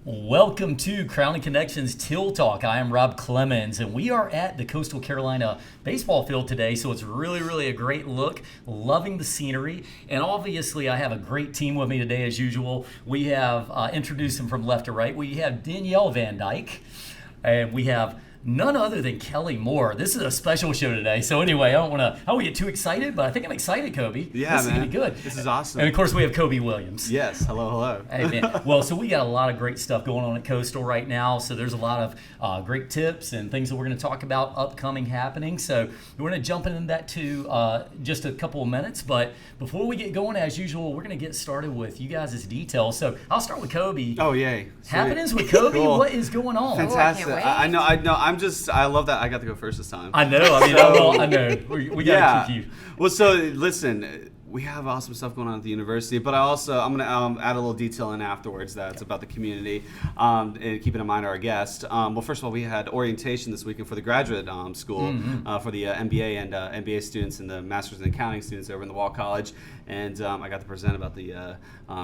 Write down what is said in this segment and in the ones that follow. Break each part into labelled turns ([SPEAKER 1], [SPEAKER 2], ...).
[SPEAKER 1] Welcome to Crown and Connections Teal Talk. I am Rob Clemens, and we are at the Coastal Carolina baseball field today, so it's really a great look. Loving the scenery, and obviously I have a great team with me today as usual. We have, introduced them from left to right, we have Danielle Van Dyke, and we have none other than Kelly Moore. This is a special show today. So anyway, I don't want to get too excited, but I think I'm excited, Kobe.
[SPEAKER 2] Yeah,
[SPEAKER 1] this
[SPEAKER 2] man.
[SPEAKER 1] is going to be good.
[SPEAKER 2] This is awesome.
[SPEAKER 1] And of course, we have Kobe Williams.
[SPEAKER 2] Yes. Hello.
[SPEAKER 1] Hey, man. Well, so we got a lot of great stuff going on at Coastal right now. So there's a lot of great tips and things that we're going to talk about upcoming happening. So we're going to jump into that to just a couple of minutes. But before we get going, as usual, we're going to get started with you guys' details. So I'll start with Kobe.
[SPEAKER 2] Oh, yay. Sweet.
[SPEAKER 1] Happenings with Kobe?
[SPEAKER 2] Cool.
[SPEAKER 1] What is going on?
[SPEAKER 2] Fantastic.
[SPEAKER 3] Oh, I can't wait.
[SPEAKER 2] I know. I love that I got to go first this time.
[SPEAKER 1] I know. I know. We got to keep you.
[SPEAKER 2] Well, so listen, we have awesome stuff going on at the university, but I'm going to add a little detail in afterwards that's about the community, and keeping in mind our guest. Well, first of all, we had orientation this weekend for the graduate school for the MBA and MBA students and the Masters in Accounting students over in the Wall College, and I got to present about the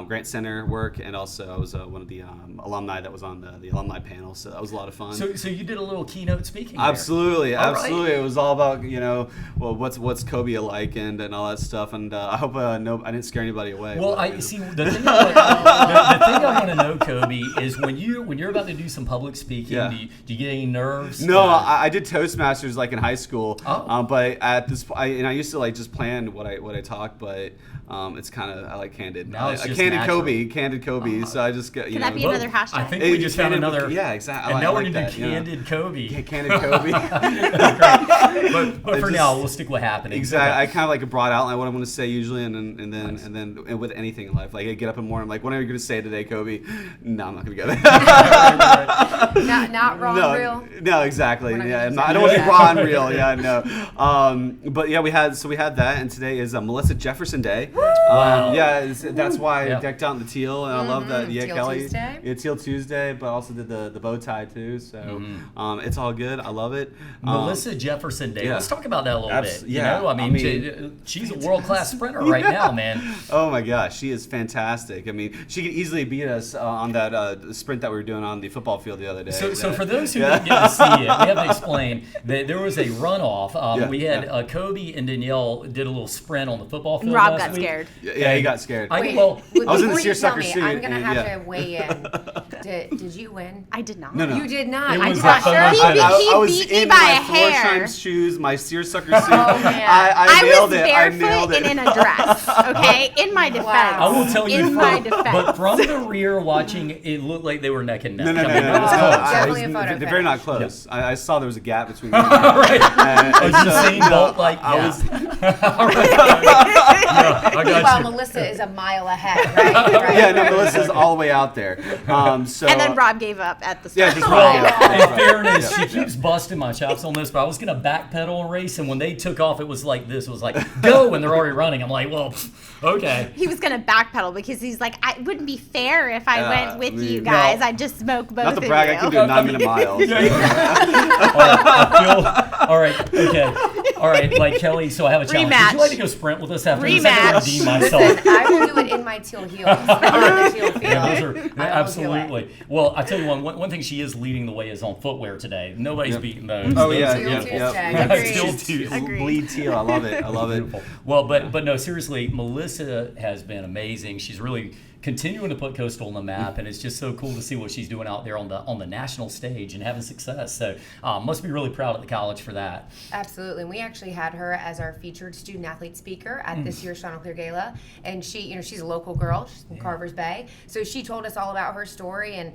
[SPEAKER 2] Grant Center work, and also I was one of the alumni that was on the alumni panel, so that was a lot of fun.
[SPEAKER 1] So you did a little keynote speaking.
[SPEAKER 2] Absolutely.
[SPEAKER 1] Right.
[SPEAKER 2] It was all about what's Kobe like and all that stuff, and I hope I didn't scare anybody away.
[SPEAKER 1] Well, the thing I want to know, Kobe, is when you're about to do some public speaking, do you get any nerves?
[SPEAKER 2] No, I did Toastmasters like in high school,
[SPEAKER 1] Oh.
[SPEAKER 2] but at this I used to like just plan what I talk, but it's kind of I like candid.
[SPEAKER 1] Now it's just
[SPEAKER 2] candid
[SPEAKER 1] natural.
[SPEAKER 2] Kobe. So I just get
[SPEAKER 4] Can that be another hashtag?
[SPEAKER 1] I think we just found another.
[SPEAKER 2] Yeah, exactly.
[SPEAKER 1] And now we're
[SPEAKER 2] like
[SPEAKER 1] going to do
[SPEAKER 2] that,
[SPEAKER 1] Candid Kobe.
[SPEAKER 2] Yeah, candid Kobe.
[SPEAKER 1] But for now, we'll stick with happening.
[SPEAKER 2] Exactly.
[SPEAKER 1] Okay.
[SPEAKER 2] I kind of like a broad outline what I'm going to say usually, and then with anything in life, like I get up in the morning, I'm like, what are you going to say today, Kobe? No, I'm not going to go there.
[SPEAKER 3] Not raw and real.
[SPEAKER 2] No, exactly.
[SPEAKER 3] We're not
[SPEAKER 2] Yeah,
[SPEAKER 3] gonna
[SPEAKER 2] I
[SPEAKER 3] say
[SPEAKER 2] don't want to
[SPEAKER 3] that.
[SPEAKER 2] be raw and real. Yeah, no. But yeah, we had that, and today is Melissa Jefferson Day.
[SPEAKER 1] Wow.
[SPEAKER 2] That's why I
[SPEAKER 1] Yep.
[SPEAKER 2] decked out in the teal, and I love that. Yeah,
[SPEAKER 3] Teal
[SPEAKER 2] Kelly.
[SPEAKER 3] Tuesday.
[SPEAKER 2] Yeah, Teal Tuesday, but also did the bow tie too. So it's all good. I love it.
[SPEAKER 1] Melissa Jefferson Day.
[SPEAKER 2] yeah.
[SPEAKER 1] Let's talk about that a little bit.
[SPEAKER 2] yeah,
[SPEAKER 1] I mean, she's a world-class sprinter right now, man.
[SPEAKER 2] Oh my gosh, she is fantastic. I mean, she could easily beat us on that sprint that we were doing on the football field the other day.
[SPEAKER 1] So for those who didn't get to see it, we have to explain that there was a runoff. We had Kobe and Danielle did a little sprint on the football field.
[SPEAKER 4] Rob
[SPEAKER 1] last
[SPEAKER 4] got
[SPEAKER 1] week.
[SPEAKER 4] scared.
[SPEAKER 2] Yeah, he got scared.
[SPEAKER 3] Wait,
[SPEAKER 2] I was in the
[SPEAKER 3] before you
[SPEAKER 2] seersucker
[SPEAKER 3] tell me,
[SPEAKER 2] suit,
[SPEAKER 3] I'm gonna
[SPEAKER 2] and-
[SPEAKER 3] have
[SPEAKER 2] yeah.
[SPEAKER 3] to weigh in. Did you win?
[SPEAKER 4] I did not.
[SPEAKER 2] No.
[SPEAKER 3] You did not.
[SPEAKER 1] It
[SPEAKER 3] I
[SPEAKER 1] was
[SPEAKER 3] did not.
[SPEAKER 1] a-
[SPEAKER 3] Sure.
[SPEAKER 4] He
[SPEAKER 2] I was
[SPEAKER 4] beat me
[SPEAKER 2] in
[SPEAKER 4] by
[SPEAKER 2] my
[SPEAKER 4] a hair.
[SPEAKER 2] 4x shoes, my seersucker suit.
[SPEAKER 3] Oh, man.
[SPEAKER 2] I nailed
[SPEAKER 4] was
[SPEAKER 2] it. I nailed
[SPEAKER 4] barefoot
[SPEAKER 2] it.
[SPEAKER 4] and in a dress. Okay, in my defense.
[SPEAKER 1] I will tell you,
[SPEAKER 4] In my defense.
[SPEAKER 1] but from the rear watching, it looked like they were neck and neck.
[SPEAKER 2] No.
[SPEAKER 1] I mean, that was close.
[SPEAKER 3] Definitely a photo
[SPEAKER 2] They're very not
[SPEAKER 3] finish.
[SPEAKER 2] close. I saw there was a gap between them.
[SPEAKER 1] Right.
[SPEAKER 2] And
[SPEAKER 1] Usain Bolt, like,
[SPEAKER 2] I
[SPEAKER 1] yeah.
[SPEAKER 2] was.
[SPEAKER 1] I got
[SPEAKER 3] Well,
[SPEAKER 1] you.
[SPEAKER 3] Melissa is a mile ahead, right?
[SPEAKER 2] Yeah, no, Melissa's all the way out there. So
[SPEAKER 4] And then Rob gave up at the
[SPEAKER 2] Yeah,
[SPEAKER 4] start.
[SPEAKER 2] just
[SPEAKER 1] Well,
[SPEAKER 2] Rob.
[SPEAKER 1] in fairness, she keeps busting my chops on this, but I was going to backpedal and race, and when they took off, it was like this. It was like, go, and they're already running. I'm like, well, okay.
[SPEAKER 4] He was gonna backpedal because he's like, it wouldn't be fair if I went with you
[SPEAKER 2] no.
[SPEAKER 4] guys. I'd just smoke both
[SPEAKER 2] Not to
[SPEAKER 4] of
[SPEAKER 2] brag,
[SPEAKER 4] you.
[SPEAKER 2] I can do 9-minute miles.
[SPEAKER 1] All right, okay. All right, like Kelly, so I have a challenge. Would
[SPEAKER 4] Rematch.
[SPEAKER 1] you like to go sprint with us after this? I
[SPEAKER 4] Rematch.
[SPEAKER 1] can redeem myself.
[SPEAKER 3] I will do it in my teal heels. On the teal field.
[SPEAKER 1] Yeah, those are
[SPEAKER 3] I will do
[SPEAKER 1] absolutely. Well, I tell you one thing she is leading the way is on footwear today. Nobody's beating those.
[SPEAKER 2] Oh
[SPEAKER 1] Those
[SPEAKER 2] yeah,
[SPEAKER 1] are-
[SPEAKER 3] Teal
[SPEAKER 2] yeah,
[SPEAKER 3] Tuesday.
[SPEAKER 2] yeah.
[SPEAKER 4] Agreed.
[SPEAKER 1] Still
[SPEAKER 2] She's
[SPEAKER 1] Tuesday.
[SPEAKER 4] Agreed.
[SPEAKER 2] bleed teal. I love it. I love it.
[SPEAKER 1] Beautiful. Well, but no, seriously, Melissa has been amazing. She's really continuing to put Coastal on the map, and it's just so cool to see what she's doing out there on the national stage and having success. So, must be really proud at the college for that.
[SPEAKER 3] Absolutely. And we actually had her as our featured student athlete speaker at this year's Chanticleer Gala. And she's a local girl. She's from Carver's Bay. So she told us all about her story and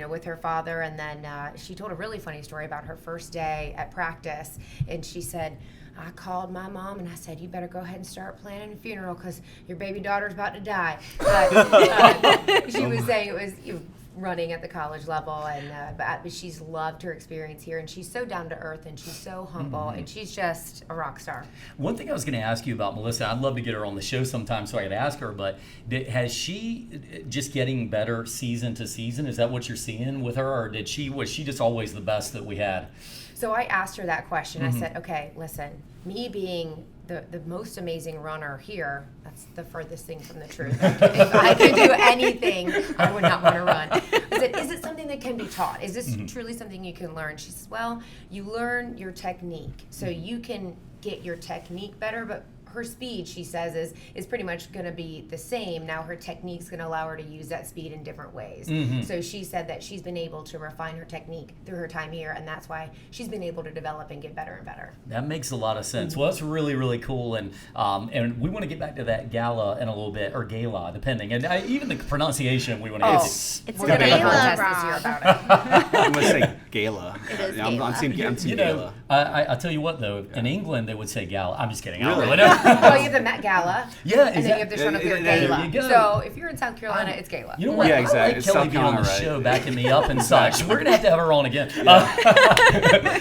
[SPEAKER 3] with her father. And then she told a really funny story about her first day at practice. And she said, I called my mom and I said, you better go ahead and start planning a funeral because your baby daughter's about to die. She was saying it was running at the college level, and but she's loved her experience here, and she's so down to earth, and she's so humble, and she's just a rock star.
[SPEAKER 1] One thing I was going to ask you about Melissa, I'd love to get her on the show sometime so I could ask her, but has she just getting better season to season? Is that what you're seeing with her, or was she just always the best that we had?
[SPEAKER 3] So I asked her that question. I said, okay, listen, me being the most amazing runner here, that's the furthest thing from the truth. If I could do anything, I would not want to run. I said, is it it can be taught. Is this truly something you can learn? She says, well, you learn your technique. So you can get your technique better, but her speed, she says, is pretty much going to be the same. Now her technique's going to allow her to use that speed in different ways. So she said that she's been able to refine her technique through her time here, and that's why she's been able to develop and get better and better.
[SPEAKER 1] That makes a lot of sense. Well, that's really, really cool, and we want to get back to that gala in a little bit, or gala, depending, and even the pronunciation we want to get to.
[SPEAKER 4] It's
[SPEAKER 3] We're going to have a contest this year about it.
[SPEAKER 2] I'm going to say gala.
[SPEAKER 4] It is
[SPEAKER 2] I'm team
[SPEAKER 1] know,
[SPEAKER 2] gala.
[SPEAKER 1] I tell you what, though, in England they would say gala. I'm just kidding. I
[SPEAKER 2] Really?
[SPEAKER 1] don't really know.
[SPEAKER 3] Well, you have the Met Gala.
[SPEAKER 1] Yeah,
[SPEAKER 3] and then you have the Chanticleer
[SPEAKER 2] there
[SPEAKER 3] Gala.
[SPEAKER 1] you go.
[SPEAKER 3] So if you're in South Carolina, it's Gala.
[SPEAKER 1] You know what?
[SPEAKER 2] Yeah, exactly.
[SPEAKER 1] I like
[SPEAKER 2] It's
[SPEAKER 1] Kelly
[SPEAKER 2] South
[SPEAKER 1] being on the
[SPEAKER 2] Carolina, right?
[SPEAKER 1] show, backing me up and such. We're gonna have to have her on again.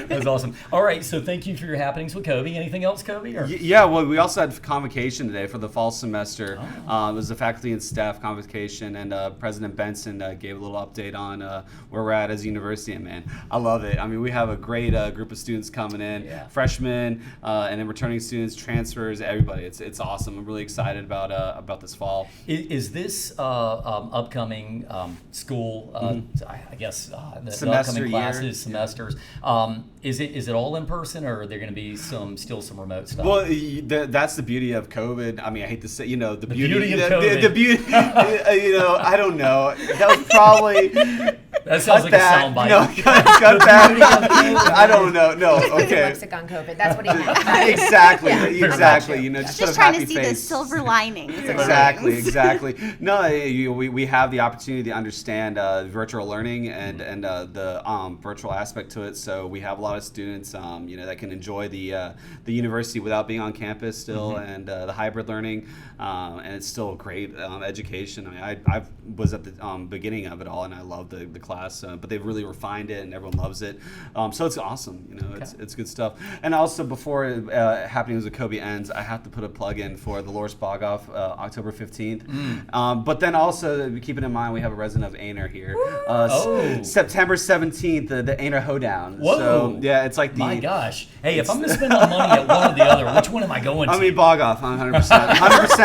[SPEAKER 1] That's awesome. All right, so thank you for your happenings with Kobe. Anything else, Kobe? Or?
[SPEAKER 2] Yeah, well, we also had Convocation today for the fall semester. It was the faculty and staff convocation, and President Benson gave a little update on where we're at as a university. And man, I love it. I mean, we have a great group of students coming in, freshmen, and then returning students, transfers, everybody. It's awesome. I'm really excited about this fall.
[SPEAKER 1] Is this upcoming school? I guess the
[SPEAKER 2] Semester,
[SPEAKER 1] upcoming classes,
[SPEAKER 2] year.
[SPEAKER 1] semesters. Is it all in person, or are there going to be still some remote stuff?
[SPEAKER 2] Well, that's the beauty of COVID. I mean, I hate to say, the
[SPEAKER 1] beauty of
[SPEAKER 2] the
[SPEAKER 1] COVID.
[SPEAKER 2] beauty. I don't know. That was probably.
[SPEAKER 1] That sounds like a soundbite.
[SPEAKER 2] No, cut that. I don't know. No, okay.
[SPEAKER 3] Lipstick on COVID. That's what he meant.
[SPEAKER 2] Exactly.
[SPEAKER 3] Yeah.
[SPEAKER 2] Exactly. Just put a
[SPEAKER 4] trying
[SPEAKER 2] happy
[SPEAKER 4] to see
[SPEAKER 2] face.
[SPEAKER 4] the silver linings. of
[SPEAKER 2] Exactly,
[SPEAKER 4] things.
[SPEAKER 2] exactly. No, we have the opportunity to understand virtual learning and the virtual aspect to it. So we have a lot of students, that can enjoy the university without being on campus still, and the hybrid learning, and it's still a great education. I mean, I was at the beginning of it all, and I love the class, but they've really refined it, and everyone loves it. So it's awesome. It's good stuff. And also, before Happenings with Kobe ends, I have to put a plug in for the Loris Bog-Off, October 15th. But then also, keeping in mind, we have a resident of Aner here. September 17th, the Aner Hoedown.
[SPEAKER 1] Whoa.
[SPEAKER 2] So, yeah, it's like the...
[SPEAKER 1] My gosh. Hey, if I'm going to spend my money at one or the other, which one am I going to?
[SPEAKER 2] I mean, Bog-Off, 100%.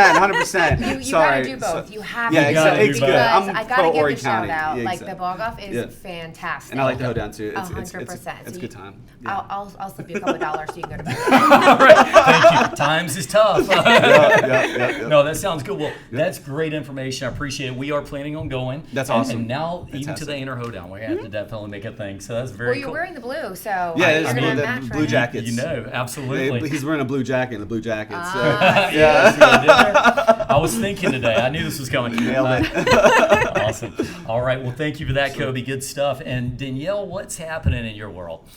[SPEAKER 2] 100%.
[SPEAKER 3] You gotta do both. You have
[SPEAKER 2] Yeah,
[SPEAKER 3] to.
[SPEAKER 1] exactly.
[SPEAKER 2] it's
[SPEAKER 1] do
[SPEAKER 2] good.
[SPEAKER 1] both.
[SPEAKER 2] I'm
[SPEAKER 3] I
[SPEAKER 2] pro
[SPEAKER 3] gotta give
[SPEAKER 2] Horry
[SPEAKER 3] the shout
[SPEAKER 2] County.
[SPEAKER 3] out.
[SPEAKER 2] Yeah,
[SPEAKER 3] Like
[SPEAKER 2] exactly.
[SPEAKER 3] the Bog-Off is
[SPEAKER 2] Yeah.
[SPEAKER 3] fantastic.
[SPEAKER 2] And I like the Hoedown too. It's
[SPEAKER 3] 100%.
[SPEAKER 2] It's a good time.
[SPEAKER 3] I'll slip you a couple of dollars so you can go to bed.
[SPEAKER 1] All right. Thank you. Times is tough.
[SPEAKER 2] Yeah.
[SPEAKER 1] No, that sounds good. Well, that's great information. I appreciate it. We are planning on going.
[SPEAKER 2] That's awesome.
[SPEAKER 1] And now, even to
[SPEAKER 2] Fantastic.
[SPEAKER 1] the Aner Hoedown, we have to definitely make a thing. So that's very
[SPEAKER 3] Well, you're
[SPEAKER 1] cool.
[SPEAKER 3] wearing the blue, so
[SPEAKER 2] Yeah,
[SPEAKER 3] you're
[SPEAKER 2] it's
[SPEAKER 3] gonna
[SPEAKER 2] the
[SPEAKER 3] match
[SPEAKER 2] blue
[SPEAKER 3] right?
[SPEAKER 2] jackets.
[SPEAKER 1] Absolutely.
[SPEAKER 2] He's wearing a blue jacket and the blue jackets.
[SPEAKER 1] Yeah. See what I did there? I was thinking today. I knew this was coming.
[SPEAKER 2] Nailed it.
[SPEAKER 1] Awesome. All right. Well, thank you for that, Kobe. Good stuff. And Danielle, what's happening in your world?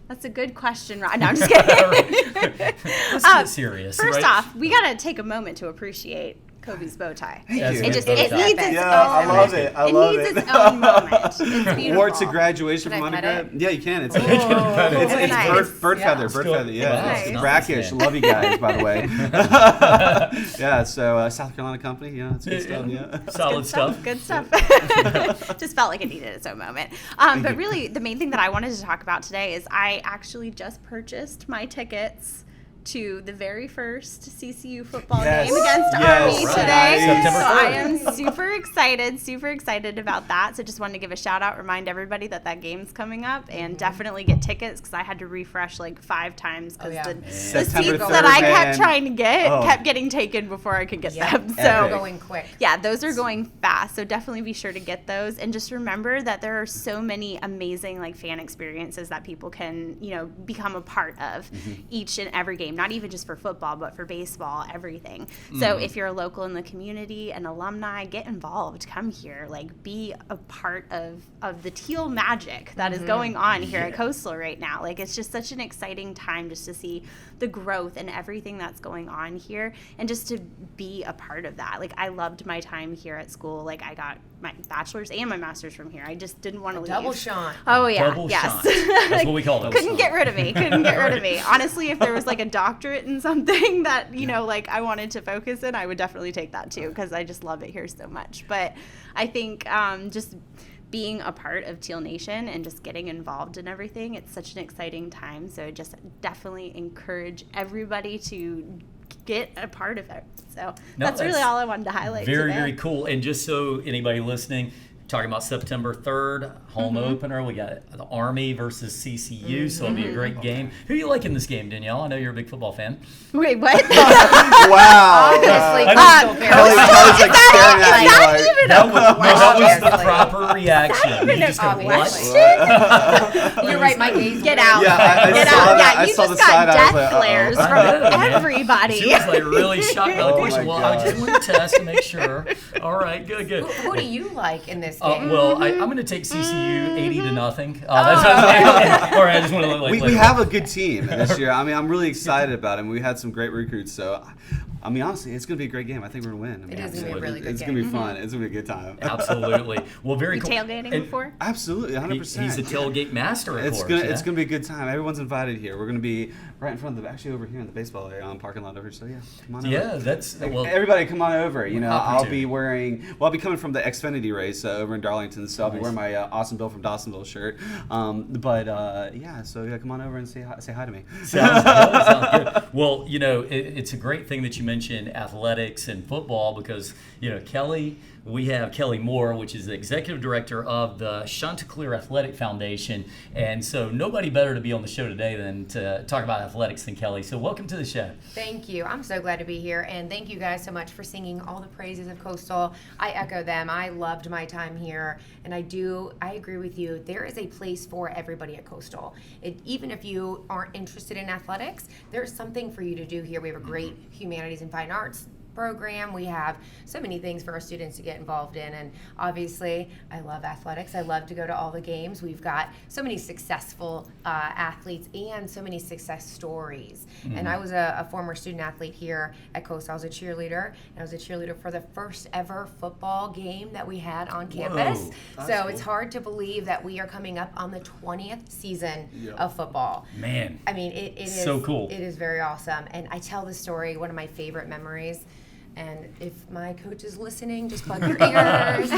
[SPEAKER 4] That's a good question, Rod. No, I'm just kidding.
[SPEAKER 1] Let's get serious.
[SPEAKER 4] First
[SPEAKER 1] right?
[SPEAKER 4] off, we gotta take a moment to appreciate Kobe's bow tie.
[SPEAKER 1] Yes,
[SPEAKER 2] you.
[SPEAKER 4] It just
[SPEAKER 1] bow
[SPEAKER 4] it
[SPEAKER 1] tie.
[SPEAKER 4] needs its
[SPEAKER 2] Yeah, I
[SPEAKER 4] own.
[SPEAKER 2] love it. I love
[SPEAKER 4] needs
[SPEAKER 2] it.
[SPEAKER 4] its own moment. It's beautiful.
[SPEAKER 2] Or to graduation
[SPEAKER 3] Can
[SPEAKER 2] from
[SPEAKER 3] I pet
[SPEAKER 2] undergrad. Yeah, you can. It's
[SPEAKER 4] It's nice.
[SPEAKER 2] bird feather. Bird
[SPEAKER 1] Cool.
[SPEAKER 2] feather. Yeah.
[SPEAKER 4] Nice.
[SPEAKER 2] It's brackish. Love you guys, by the way. Yeah. So South Carolina company. Yeah, it's good stuff. Yeah.
[SPEAKER 1] Solid stuff.
[SPEAKER 4] Good stuff. Just felt like it needed its own moment. But really, the main thing that I wanted to talk about today is I actually just purchased my tickets to the very first CCU football
[SPEAKER 2] Yes.
[SPEAKER 4] game against
[SPEAKER 2] Yes.
[SPEAKER 4] Army
[SPEAKER 1] Right.
[SPEAKER 4] today.
[SPEAKER 1] September
[SPEAKER 4] So I
[SPEAKER 1] 3rd.
[SPEAKER 4] am super excited about that. So just wanted to give a shout out, remind everybody that game's coming up, and definitely get tickets because I had to refresh like 5 times because the
[SPEAKER 2] September
[SPEAKER 4] seats that I
[SPEAKER 2] 3rd,
[SPEAKER 4] kept
[SPEAKER 2] man.
[SPEAKER 4] trying to get
[SPEAKER 2] Oh.
[SPEAKER 4] kept getting taken before I could get them. So
[SPEAKER 3] They're going quick.
[SPEAKER 4] yeah, those are going fast. So definitely be sure to get those. And just remember that there are so many amazing like fan experiences that people can, become a part of each and every game, not even just for football, but for baseball, everything. So if you're a local in the community, an alumni, get involved, come here, like be a part of the Teal magic that is going on here at Coastal right now. Like it's just such an exciting time just to see the growth and everything that's going on here and just to be a part of that. Like I loved my time here at school. Like I got my bachelor's and my master's from here. I just didn't want to leave.
[SPEAKER 3] Double shot.
[SPEAKER 4] Oh yeah,
[SPEAKER 1] Double
[SPEAKER 4] yes.
[SPEAKER 1] shot. That's what we call double
[SPEAKER 4] Couldn't
[SPEAKER 1] shot.
[SPEAKER 4] get rid of me. Couldn't get rid of me. Honestly, if there was like a doctorate in something that like I wanted to focus in, I would definitely take that too because I just love it here so much. But I think just being a part of Teal Nation and just getting involved in everything, it's such an exciting time. So just definitely encourage everybody to get a part of it. So that's really all I wanted to highlight
[SPEAKER 1] Very,
[SPEAKER 4] today.
[SPEAKER 1] very cool. And just so anybody listening, talking about September 3rd, home opener. We got the Army versus CCU, so it'll be a great game. Who do you like in this game, Danielle? I know you're a big football fan.
[SPEAKER 4] Wait, what?
[SPEAKER 2] Wow.
[SPEAKER 3] Obviously,
[SPEAKER 1] I
[SPEAKER 2] Kelly's like staring at me like,
[SPEAKER 1] That was the proper reaction. You just go,
[SPEAKER 3] Obviously.
[SPEAKER 1] what?
[SPEAKER 3] You're right, my gaze.
[SPEAKER 4] Get out.
[SPEAKER 2] Yeah, I
[SPEAKER 4] Get
[SPEAKER 2] saw
[SPEAKER 4] out.
[SPEAKER 2] that.
[SPEAKER 4] Yeah,
[SPEAKER 2] I
[SPEAKER 4] you
[SPEAKER 2] saw
[SPEAKER 4] just
[SPEAKER 2] the side,
[SPEAKER 4] got
[SPEAKER 2] I was
[SPEAKER 4] death
[SPEAKER 2] like,
[SPEAKER 4] glares
[SPEAKER 1] I
[SPEAKER 4] from
[SPEAKER 1] know, man.
[SPEAKER 4] everybody.
[SPEAKER 1] She was like really shocked by the
[SPEAKER 2] Oh
[SPEAKER 1] question.
[SPEAKER 2] my
[SPEAKER 1] Well, I just
[SPEAKER 2] gosh.
[SPEAKER 1] want to test to make sure. All right, good.
[SPEAKER 3] Who do you like in this game?
[SPEAKER 1] Well, I'm going to take CCU 80 to nothing. Or I just want to look like
[SPEAKER 2] we have a good team this year. I mean, I'm really excited about it. We had some great recruits, so I mean, honestly, it's going to be a great game. I think we're going to win. I mean,
[SPEAKER 3] It is gonna be a really good
[SPEAKER 2] It's
[SPEAKER 3] game.
[SPEAKER 2] going to be fun. It's going to be a good time.
[SPEAKER 1] Absolutely. Well, very
[SPEAKER 4] You
[SPEAKER 1] cool.
[SPEAKER 4] tailgating
[SPEAKER 1] And
[SPEAKER 4] before?
[SPEAKER 2] Absolutely, 100%.
[SPEAKER 1] He's a tailgate master, of
[SPEAKER 2] It's
[SPEAKER 1] course.
[SPEAKER 2] gonna be a good time. Everyone's invited here. We're gonna be right in front of actually over here in the baseball area, parking lot over. So yeah, come on over.
[SPEAKER 1] Yeah, that's well.
[SPEAKER 2] Everybody come on over. You know, I'll
[SPEAKER 1] Opportunity.
[SPEAKER 2] be wearing. Well, I'll be coming from the Xfinity race over in Darlington, so I'll be
[SPEAKER 1] Nice.
[SPEAKER 2] wearing my Awesome Bill from Dawsonville shirt. Yeah, so yeah, come on over and say hi to me.
[SPEAKER 1] Sounds good. Sounds good. Well, you know, it's a great thing that you mentioned athletics and football because, you know, Kelly, we have Kelly Moore, which is the executive director of the Chanticleer Athletic Foundation. And so nobody better to be on the show today than to talk about athletics than Kelly. So welcome to the show.
[SPEAKER 3] Thank you. I'm so glad to be here, and thank you guys so much for singing all the praises of Coastal. I echo them. I loved my time here, and I agree with you. There is a place for everybody at Coastal. Even if you aren't interested in athletics, there's something for you to do here. We have a great humanities and fine arts program. We have so many things for our students to get involved in, and obviously I love athletics. I love to go to all the games. We've got so many successful athletes and so many success stories. And I was a former student athlete here at Coastal. I was a cheerleader, and I was a cheerleader for the first ever football game that we had on campus.
[SPEAKER 2] That's
[SPEAKER 3] So
[SPEAKER 2] cool.
[SPEAKER 3] it's hard to believe that we are coming up on the 20th season of football.
[SPEAKER 1] Man.
[SPEAKER 3] I mean, it is
[SPEAKER 1] So cool.
[SPEAKER 3] It is very awesome. And I tell the story, one of my favorite memories. And if my coach is listening, just plug your ears.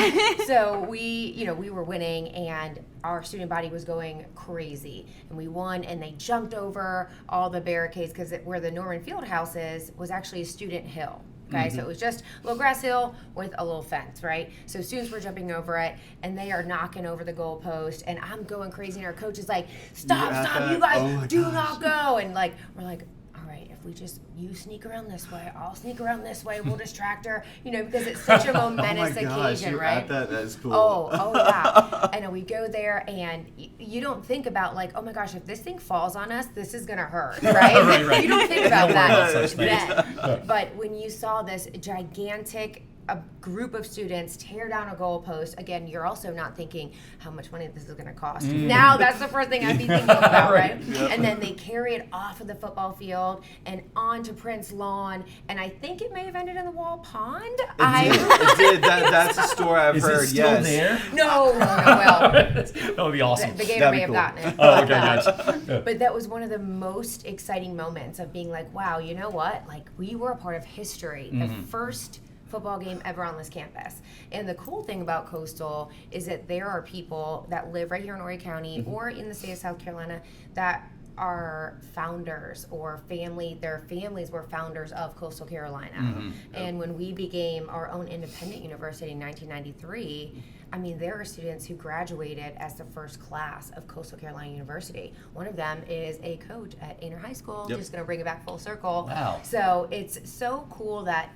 [SPEAKER 3] So we were winning, and our student body was going crazy. And we won, and they jumped over all the barricades because where the Norman Fieldhouse is was actually a student hill. Okay, so it was just a little grass hill with a little fence, right? So students were jumping over it, and they are knocking over the goalpost, and I'm going crazy, and our coach is like, stop, you guys, do not go. And like, we're like, all right, if we just, you sneak around this way, I'll sneak around this way, we'll distract her, because it's such a momentous occasion,
[SPEAKER 2] you're
[SPEAKER 3] right?
[SPEAKER 2] at that is cool.
[SPEAKER 3] Oh yeah. And then we go there, and you don't think about like, oh my gosh, if this thing falls on us, this is gonna hurt, right?
[SPEAKER 1] Right.
[SPEAKER 3] You don't think about
[SPEAKER 1] Don't worry about
[SPEAKER 3] that
[SPEAKER 1] such things.
[SPEAKER 3] then. But when you saw this gigantic a group of students tear down a goalpost, again, you're also not thinking how much money this is going to cost. Now that's the first thing I'd be thinking about, right?
[SPEAKER 2] Yep.
[SPEAKER 3] And then they carry it off of the football field and onto Prince Lawn, and I think it may have ended in the Wall Pond.
[SPEAKER 2] It did. That's a story I've
[SPEAKER 1] Is
[SPEAKER 2] heard.
[SPEAKER 1] it still
[SPEAKER 2] yes.
[SPEAKER 1] there?
[SPEAKER 3] No, well,
[SPEAKER 1] That would be awesome.
[SPEAKER 3] the gator
[SPEAKER 2] That'd
[SPEAKER 3] may
[SPEAKER 2] be
[SPEAKER 3] have
[SPEAKER 2] cool.
[SPEAKER 3] gotten it.
[SPEAKER 1] Oh, okay, gotcha.
[SPEAKER 3] But that was one of the most exciting moments of being like, wow, you know what? Like, we were a part of history. The first football game ever on this campus. And the cool thing about Coastal is that there are people that live right here in Horry County or in the state of South Carolina that are founders or their families were founders of Coastal Carolina. And when we became our own independent university in 1993, I mean, there are students who graduated as the first class of Coastal Carolina University. One of them is a coach at Aner High School,
[SPEAKER 2] Yep.
[SPEAKER 3] just going to bring it back full circle.
[SPEAKER 1] Wow.
[SPEAKER 3] So it's so cool that,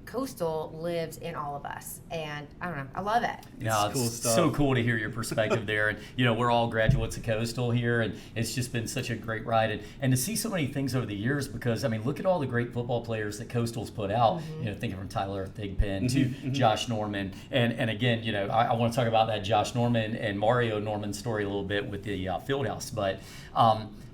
[SPEAKER 3] Coastal lives in all of us. And I don't know, I love it.
[SPEAKER 1] No,
[SPEAKER 2] It's cool
[SPEAKER 1] it's
[SPEAKER 2] stuff.
[SPEAKER 1] so cool to hear your perspective there. And, we're all graduates of Coastal here, and it's just been such a great ride. And to see so many things over the years, because, I mean, look at all the great football players that Coastal's put out, thinking from Tyler Thigpen to Josh Norman. And again, I want to talk about that Josh Norman and Mario Norman story a little bit with the Fieldhouse. But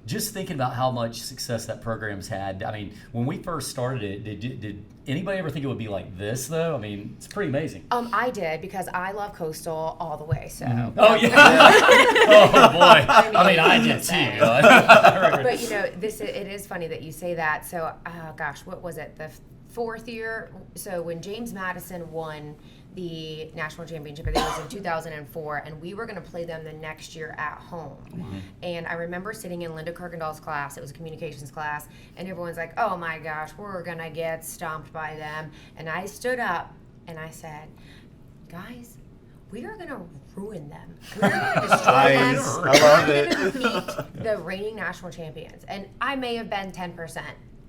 [SPEAKER 1] just thinking about how much success that program's had. I mean, when we first started it, did anybody ever think it would be like this, though? I mean, it's pretty amazing.
[SPEAKER 3] I did, because I love Coastal all the way. So.
[SPEAKER 1] Oh, yeah. Oh, boy. I mean, I did too.
[SPEAKER 3] But it is funny that you say that. So, what was it? The fourth year. So when James Madison won the national championship, I think it was in 2004, and we were going to play them the next year at home. And I remember sitting in Linda Kirkendall's class. It was a communications class, and everyone's like, "Oh my gosh, we're going to get stomped by them." And I stood up and I said, "Guys, we are going to ruin them. We're going to destroy
[SPEAKER 2] Nice.
[SPEAKER 3] them.
[SPEAKER 2] I love
[SPEAKER 3] We're
[SPEAKER 2] it.
[SPEAKER 3] going to beat the reigning national champions. And I may have been 10%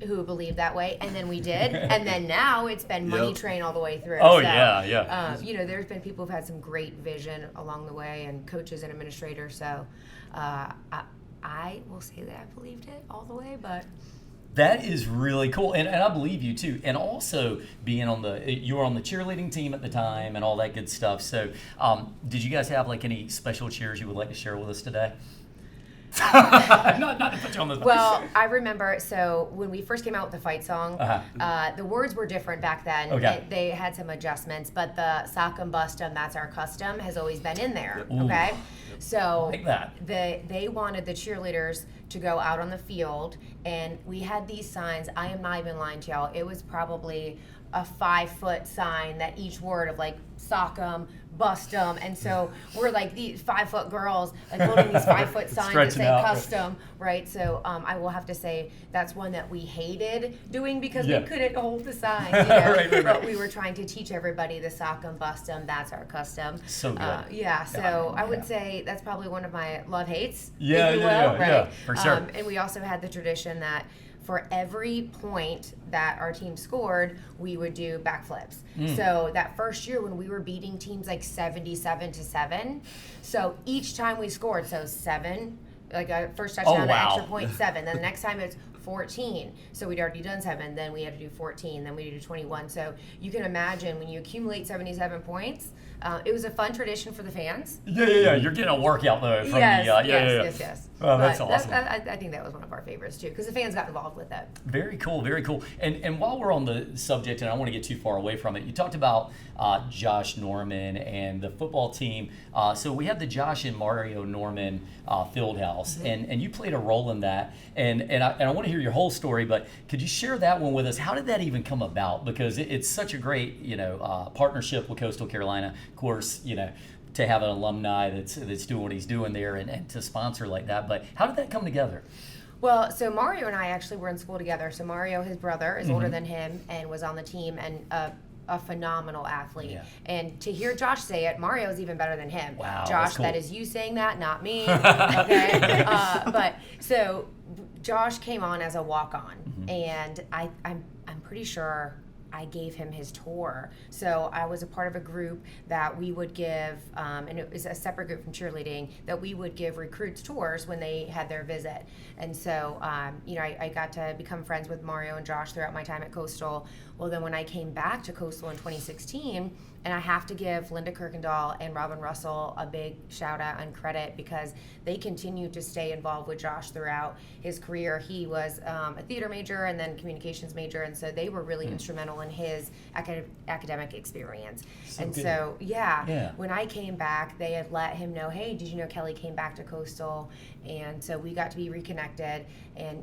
[SPEAKER 3] who believed that way, and then we did. And then now it's been money
[SPEAKER 2] Yep.
[SPEAKER 3] train all the way through.
[SPEAKER 1] Oh,
[SPEAKER 3] So,
[SPEAKER 1] yeah.
[SPEAKER 3] there's been people who've had some great vision along the way, and coaches and administrators. So I will say that I believed it all the way, but...
[SPEAKER 1] That is really cool, and I believe you too. And also being you were on the cheerleading team at the time and all that good stuff. So, did you guys have like any special cheers you would like to share with us today? not to put you on the spot.
[SPEAKER 3] Well, I remember, so when we first came out with the fight song, the words were different back then.
[SPEAKER 1] Okay.
[SPEAKER 3] They had some adjustments, but the sock 'em bust 'em, that's our custom, has always been in there.
[SPEAKER 1] Ooh.
[SPEAKER 3] Okay? So
[SPEAKER 1] Like that.
[SPEAKER 3] they wanted the cheerleaders to go out on the field, and we had these signs. I am not even lying to y'all. It was probably a 5-foot sign that each word of like sock 'em, bust 'em, and so we're like these 5-foot girls like holding these 5-foot signs that
[SPEAKER 1] Stretching
[SPEAKER 3] say
[SPEAKER 1] out.
[SPEAKER 3] custom, right? So I will have to say that's one that we hated doing because
[SPEAKER 1] Yeah.
[SPEAKER 3] we couldn't hold the sign,
[SPEAKER 1] Right.
[SPEAKER 3] But we were trying to teach everybody the sock 'em, bust 'em, that's our custom.
[SPEAKER 1] So good.
[SPEAKER 3] So I would
[SPEAKER 1] Yeah.
[SPEAKER 3] say that's probably one of my love hates,
[SPEAKER 1] Yeah,
[SPEAKER 3] if you will,
[SPEAKER 1] yeah,
[SPEAKER 3] right?
[SPEAKER 1] yeah, for sure.
[SPEAKER 3] And we also had the tradition that for every point that our team scored, we would do backflips. So that first year when we were beating teams like 77-7, so each time we scored, so 7, like a first touchdown,
[SPEAKER 1] wow.
[SPEAKER 3] extra point 7. Then the next time it's 14. So we'd already done 7. Then we had to do 14. Then we do 21. So you can imagine when you accumulate 77 points, it was a fun tradition for the fans.
[SPEAKER 1] Yeah. You're getting a workout though from
[SPEAKER 3] Yes.
[SPEAKER 1] Oh, that's
[SPEAKER 3] But
[SPEAKER 1] awesome.
[SPEAKER 3] I think that was one of our favorites too, because the fans got involved with it.
[SPEAKER 1] Very cool, very cool. And while we're on the subject, and I don't want to get too far away from it, you talked about Josh Norman and the football team. So we had the Josh and Mario Norman field house, and you played a role in that. And I want to hear your whole story, but could you share that one with us? How did that even come about? Because it's such a great, partnership with Coastal Carolina. Of course, to have an alumni that's doing what he's doing there and to sponsor like that. But how did that come together?
[SPEAKER 3] Well, so Mario and I actually were in school together. So Mario, his brother, is older than him and was on the team and a phenomenal athlete.
[SPEAKER 1] Yeah.
[SPEAKER 3] And to hear Josh say it, Mario's even better than him.
[SPEAKER 1] Wow,
[SPEAKER 3] Josh,
[SPEAKER 1] that's cool.
[SPEAKER 3] that is you saying that, not me. Okay. But so Josh came on as a walk-on, and I'm pretty sure I gave him his tour. So I was a part of a group that we would give, and it was a separate group from cheerleading, that we would give recruits tours when they had their visit. And so, I got to become friends with Mario and Josh throughout my time at Coastal. Well, then when I came back to Coastal in 2016, and I have to give Linda Kirkendall and Robin Russell a big shout out and credit because they continued to stay involved with Josh throughout his career. He was a theater major and then communications major, and so they were really instrumental in his academic experience. So when I came back, they had let him know, hey, did you know Kelly came back to Coastal? And so we got to be reconnected, and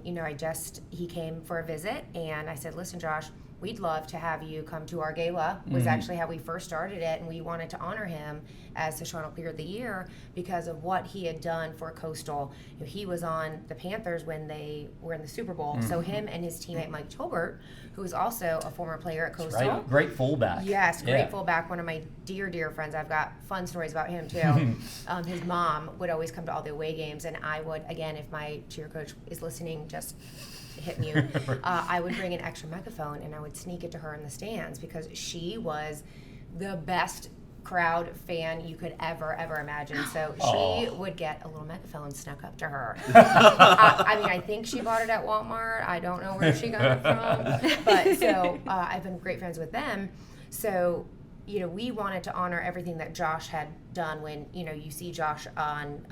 [SPEAKER 3] he came for a visit, and I said, listen, Josh, we'd love to have you come to our gala, was actually how we first started it, and we wanted to honor him as the Chanticleer of the Year because of what he had done for Coastal. He was on the Panthers when they were in the Super Bowl, so him and his teammate Mike Tolbert, who is also a former player at Coastal.
[SPEAKER 1] Right. Great fullback.
[SPEAKER 3] Yes, great fullback, one of my dear friends. I've got fun stories about him too. His mom would always come to all the away games, and I would, again, if my cheer coach is listening, just hit mute. I would bring an extra megaphone and I would sneak it to her in the stands because she was the best crowd fan you could ever imagine. So she would get a little megaphone snuck up to her. I think she bought it at Walmart. I don't know where she got it from. But so I've been great friends with them. So we wanted to honor everything that Josh had done when, you see Josh on,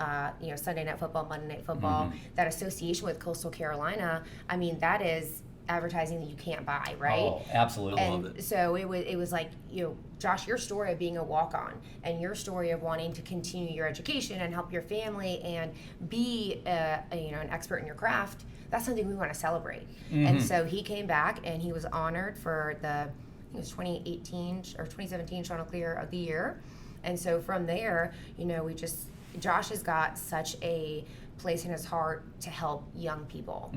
[SPEAKER 3] Sunday Night Football, Monday Night Football, that association with Coastal Carolina. I mean, that is advertising that you can't buy, right?
[SPEAKER 1] Oh, absolutely.
[SPEAKER 3] And so it was like, Josh, your story of being a walk-on and your story of wanting to continue your education and help your family and be, an expert in your craft, that's something we want to celebrate. And so he came back and he was honored for it was 2018 or 2017 Chanticleer of the Year. And so from there, Josh has got such a place in his heart to help young people.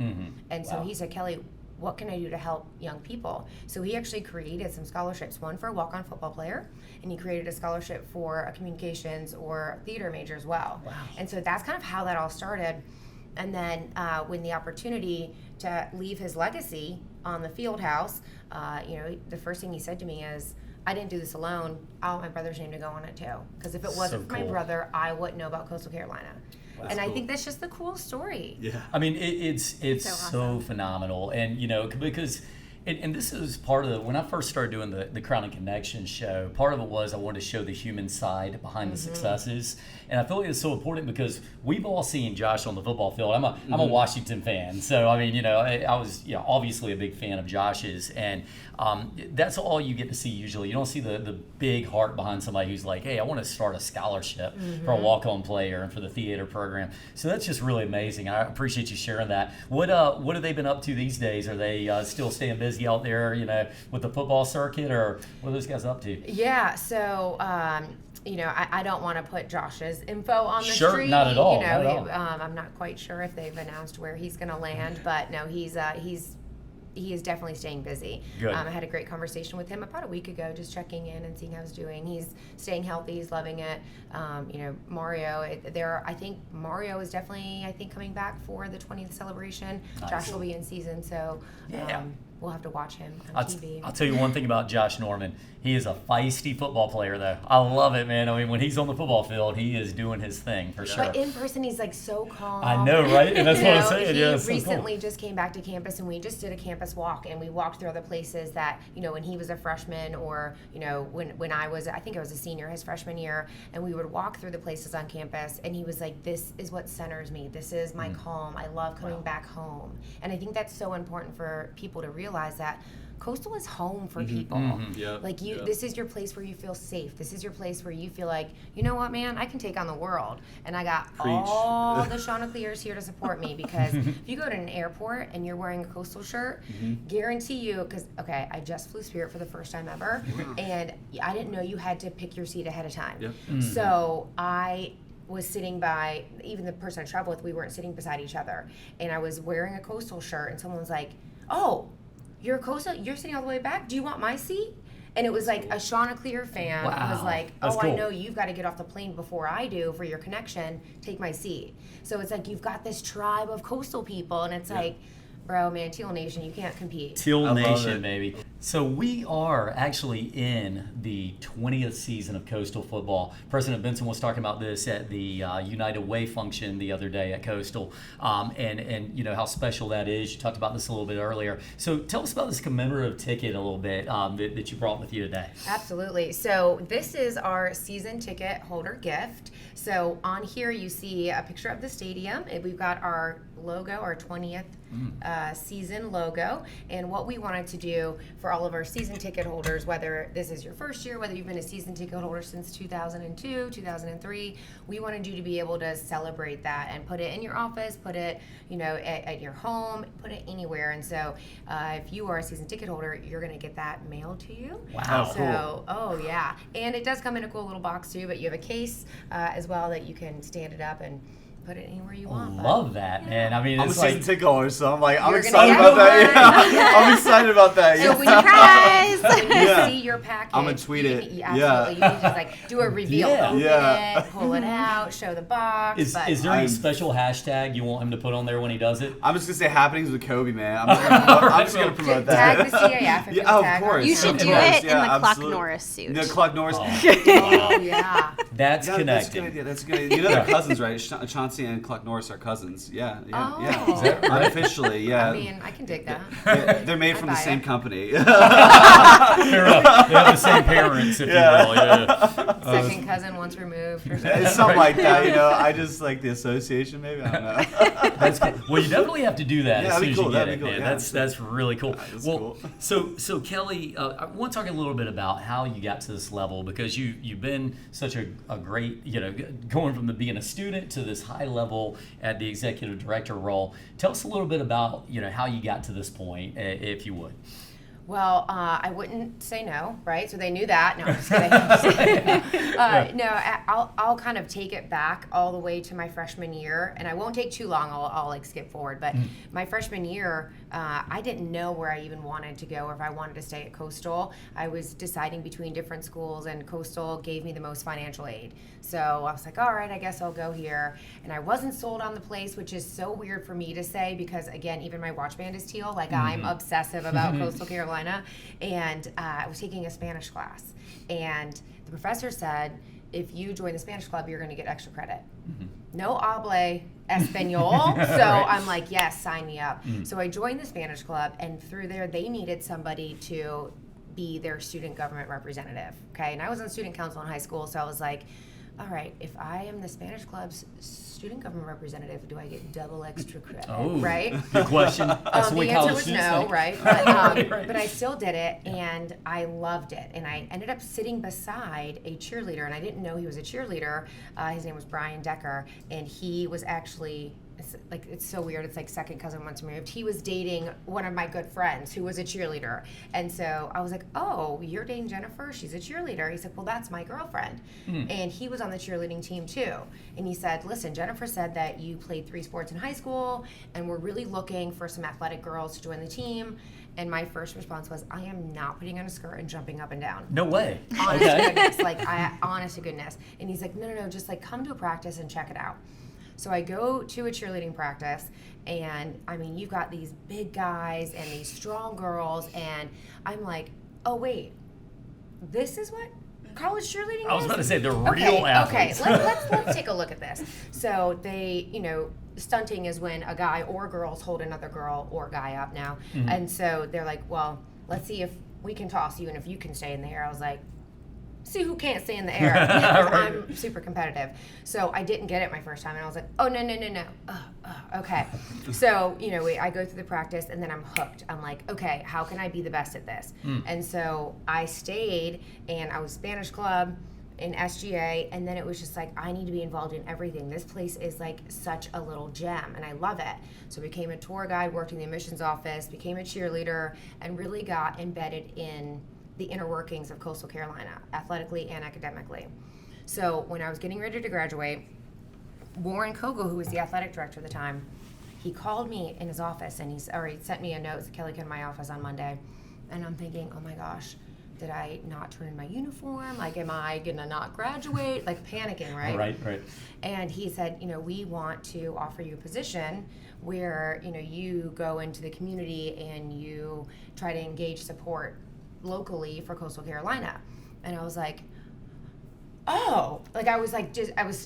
[SPEAKER 3] And so he said, Kelly, what can I do to help young people? So he actually created some scholarships, one for a walk-on football player, and he created a scholarship for a communications or theater major as well.
[SPEAKER 1] Wow.
[SPEAKER 3] And so that's kind of how that all started. And then when the opportunity to leave his legacy on the field house, the first thing he said to me is, I didn't do this alone. I want my brother's name to go on it too. Because if it wasn't for my brother, I wouldn't know about Coastal Carolina. And I think that's just the cool story.
[SPEAKER 2] Yeah.
[SPEAKER 1] I mean, it's so
[SPEAKER 4] awesome.
[SPEAKER 1] phenomenal. And, because, and this is part of when I first started doing the Crown and Connection show, part of it was I wanted to show the human side behind the successes. And I feel like it's so important because we've all seen Josh on the football field. I'm a Washington fan. So, I mean, I was obviously a big fan of Josh's. And that's all you get to see usually. You don't see the big heart behind somebody who's like, hey, I want to start a scholarship for a walk-on player and for the theater program. So that's just really amazing. I appreciate you sharing that. What have they been up to these days? Are they still staying busy out there, with the football circuit, or what are those guys up to?
[SPEAKER 3] Yeah, so I don't want to put Josh's info on the
[SPEAKER 1] Sure,
[SPEAKER 3] street.
[SPEAKER 1] not at all. Not at all.
[SPEAKER 3] I'm not quite sure if they've announced where he's going to land, but no, he is definitely staying busy.
[SPEAKER 1] Good.
[SPEAKER 3] I had a great conversation with him about a week ago, just checking in and seeing how he's doing. He's staying healthy. He's loving it. Mario. I think Mario is definitely coming back for the 20th celebration.
[SPEAKER 1] Nice.
[SPEAKER 3] Josh will be in season, so
[SPEAKER 1] Yeah.
[SPEAKER 3] we'll have to watch him on TV.
[SPEAKER 1] I'll tell you one thing about Josh Norman. He is a feisty football player, though. I love it, man. I mean, when he's on the football field, he is doing his thing for sure.
[SPEAKER 3] But in person, he's so calm.
[SPEAKER 1] I know, right? And that's what I'm saying.
[SPEAKER 3] He
[SPEAKER 1] Yeah, it's so
[SPEAKER 3] recently
[SPEAKER 1] cool.
[SPEAKER 3] just came back to campus, and we just did a campus walk, and we walked through other places that, when he was a freshman, or when I was a senior his freshman year, and we would walk through the places on campus, and he was like, "This is what centers me. This is my calm. I love coming back home." And I think that's so important for people to realize that Coastal is home for people.
[SPEAKER 2] Yep.
[SPEAKER 3] This is your place where you feel safe. This is your place where you feel like, you know what, man, I can take on the world. And I got all the Chanticleers here to support me, because if you go to an airport and you're wearing a Coastal shirt, guarantee you, because, I just flew Spirit for the first time ever, and I didn't know you had to pick your seat ahead of time.
[SPEAKER 2] Yep.
[SPEAKER 3] So I was sitting by, even the person I traveled with, we weren't sitting beside each other. And I was wearing a Coastal shirt, and someone was like, "Oh, you're a Coastal? You're sitting all the way back? Do you want my seat?" And it was like a Chanticleer fan was like,
[SPEAKER 1] That's
[SPEAKER 3] "Oh,
[SPEAKER 1] cool.
[SPEAKER 3] I know you've got to get off the plane before I do for your connection. Take my seat." So it's like you've got this tribe of Coastal people, and it's like, bro, man, Teal Nation, you can't compete.
[SPEAKER 1] Teal
[SPEAKER 2] love
[SPEAKER 1] Nation,
[SPEAKER 2] it.
[SPEAKER 1] baby. So we are actually in the 20th season of Coastal football. President Benson was talking about this at the United Way function the other day at Coastal, and how special that is. You talked about this a little bit earlier. So tell us about this commemorative ticket a little bit that you brought with you today.
[SPEAKER 3] Absolutely. So this is our season ticket holder gift. So on here you see a picture of the stadium. And we've got our logo, our 20th season logo. And what we wanted to do for all of our season ticket holders, whether this is your first year, whether you've been a season ticket holder since 2002, 2003, we wanted you to be able to celebrate that and put it in your office, put it, at your home, put it anywhere. And so if you are a season ticket holder, you're going to get that mailed to you.
[SPEAKER 1] Wow.
[SPEAKER 3] So, oh yeah. And it does come in a cool little box too, but you have a case as well that you can stand it up and put it anywhere you want.
[SPEAKER 1] Love that, man. I mean,
[SPEAKER 2] I'm a
[SPEAKER 1] it's
[SPEAKER 2] season
[SPEAKER 1] like
[SPEAKER 2] ticket holder, so I'm like, I'm
[SPEAKER 3] You're
[SPEAKER 2] excited
[SPEAKER 3] gonna
[SPEAKER 2] about
[SPEAKER 3] get
[SPEAKER 2] that.
[SPEAKER 3] one.
[SPEAKER 2] I'm excited about that.
[SPEAKER 3] So
[SPEAKER 2] Yeah.
[SPEAKER 3] when you
[SPEAKER 4] Surprise!
[SPEAKER 3] when you
[SPEAKER 2] Yeah.
[SPEAKER 3] see your package,
[SPEAKER 2] I'm gonna tweet it.
[SPEAKER 3] Absolutely.
[SPEAKER 2] Yeah.
[SPEAKER 3] You can just do a reveal.
[SPEAKER 1] Yeah.
[SPEAKER 3] Open
[SPEAKER 2] Yeah.
[SPEAKER 3] it, pull it out, show the box.
[SPEAKER 1] is there any special hashtag you want him to put on there when he does it?
[SPEAKER 2] I'm just gonna say happenings with Kobe, man. I'm just gonna promote that.
[SPEAKER 3] Tag the CAF if
[SPEAKER 2] Yeah,
[SPEAKER 3] you
[SPEAKER 2] of
[SPEAKER 3] tag
[SPEAKER 2] course.
[SPEAKER 4] You
[SPEAKER 3] our
[SPEAKER 4] should do
[SPEAKER 3] account.
[SPEAKER 4] it in the Clark
[SPEAKER 2] absolutely.
[SPEAKER 4] Norris suit.
[SPEAKER 2] The Clark Norris.
[SPEAKER 3] Oh, yeah.
[SPEAKER 1] That's
[SPEAKER 2] Yeah, that's a good
[SPEAKER 1] connecting.
[SPEAKER 2] idea. That's a good idea. They're cousins, right? Chauncey and Clark Norris are cousins. Yeah.
[SPEAKER 3] Oh.
[SPEAKER 1] Is that right?
[SPEAKER 2] Unofficially, yeah.
[SPEAKER 3] I mean, I can dig that.
[SPEAKER 2] They're made from the
[SPEAKER 3] buy
[SPEAKER 2] same
[SPEAKER 3] it.
[SPEAKER 2] company.
[SPEAKER 1] They have the same parents, if you will. Yeah.
[SPEAKER 3] Second cousin once removed or something.
[SPEAKER 2] It's something like that, I just like the association, maybe. I don't know.
[SPEAKER 1] That's cool. Well, you definitely have to do that
[SPEAKER 2] Yeah,
[SPEAKER 1] as
[SPEAKER 2] that'd
[SPEAKER 1] soon
[SPEAKER 2] be
[SPEAKER 1] as
[SPEAKER 2] cool.
[SPEAKER 1] you get
[SPEAKER 2] That'd
[SPEAKER 1] it,
[SPEAKER 2] be cool.
[SPEAKER 1] man.
[SPEAKER 2] Yeah,
[SPEAKER 1] That's really cool.
[SPEAKER 2] That's
[SPEAKER 1] Well,
[SPEAKER 2] cool.
[SPEAKER 1] so Kelly, I want to talk a little bit about how you got to this level, because you've been such a great, going from being a student to this high level at the executive director role. Tell us a little bit about how you got to this point, if you would.
[SPEAKER 3] Well, I wouldn't say no, right? So they knew that. No, I'm just kidding. No, I'll kind of take it back all the way to my freshman year, and I won't take too long. I'll like skip forward. But my freshman year, I didn't know where I even wanted to go or if I wanted to stay at Coastal. I was deciding between different schools, and Coastal gave me the most financial aid. So I was like, all right, I guess I'll go here. And I wasn't sold on the place, which is so weird for me to say because, again, even my watch band is teal. Like, I'm obsessive about Coastal Carolina. And I was taking a Spanish class. And the professor said, if you join the Spanish club, you're going to get extra credit. No habla español. So
[SPEAKER 1] Right.
[SPEAKER 3] I'm like, yes, sign me up. So I joined the Spanish club, and through there, they needed somebody to be their student government representative. Okay. And I was on student council in high school. So I was like, all right, if I am the Spanish club's student government representative, do I get double extra credit?
[SPEAKER 1] Oh,
[SPEAKER 3] right?
[SPEAKER 1] Good question. That's the way
[SPEAKER 3] The answer
[SPEAKER 1] college
[SPEAKER 3] was
[SPEAKER 1] students
[SPEAKER 3] no,
[SPEAKER 1] think.
[SPEAKER 3] right? But I still did it, and I loved it. And I ended up sitting beside a cheerleader, and I didn't know he was a cheerleader. His name was Brian Decker, and he was actually, it's so weird. It's like second cousin once removed. He was dating one of my good friends who was a cheerleader. And so I was like, oh, you're dating Jennifer? She's a cheerleader. He said, well, that's my girlfriend. And he was on the cheerleading team too. And he said, listen, Jennifer said that you played 3 sports in high school, and we're really looking for some athletic girls to join the team. And my first response was, I am not putting on a skirt and jumping up and down.
[SPEAKER 1] No way.
[SPEAKER 3] Honest to goodness. Honest to goodness. And he's like, no, just like come to a practice and check it out. So I go to a cheerleading practice, and I mean, you've got these big guys and these strong girls, and I'm like, oh wait, this is what college cheerleading is?
[SPEAKER 1] I was about to say they're real athletes.
[SPEAKER 3] Okay, let's take a look at this. So they, stunting is when a guy or girls hold another girl or guy up now. And so they're like, well, let's see if we can toss you and if you can stay in the air. I was like, see who can't stay in the air. I'm super competitive. So I didn't get it my first time, and I was like, oh, no. Okay. So, I go through the practice, and then I'm hooked. I'm like, okay, how can I be the best at this? And so I stayed, and I was Spanish club in SGA, and then it was just like, I need to be involved in everything. This place is like such a little gem, and I love it. So I became a tour guide, worked in the admissions office, became a cheerleader, and really got embedded in the inner workings of Coastal Carolina, athletically and academically. So when I was getting ready to graduate, Warren Kogel, who was the athletic director at the time, he called me in his office, and he sent me a note, said, Kelly, come to my office on Monday. And I'm thinking, oh my gosh, did I not turn in my uniform? Like, am I gonna not graduate? Like, panicking, right?
[SPEAKER 1] Right.
[SPEAKER 3] And he said, we want to offer you a position where, you go into the community and you try to engage support locally for Coastal Carolina. And I was like, oh, like I was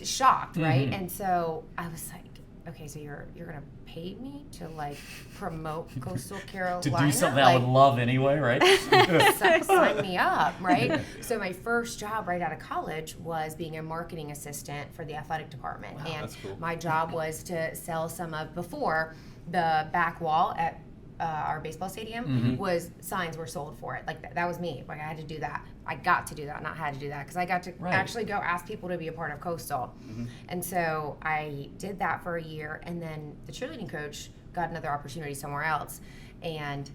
[SPEAKER 3] shocked, right? And so I was like, okay, so you're gonna pay me to like promote Coastal Carolina?
[SPEAKER 1] To do something I would love anyway, right?
[SPEAKER 3] Sign me up, right? So my first job right out of college was being a marketing assistant for the athletic department.
[SPEAKER 2] Wow,
[SPEAKER 3] and
[SPEAKER 2] that's cool.
[SPEAKER 3] my job was to sell before the back wall at our baseball stadium was signs were sold for it. Like that was me. Like I had to do that. I got to do that, not had to do that, because I got to actually go ask people to be a part of Coastal. And so I did that for a year, and then the cheerleading coach got another opportunity somewhere else, and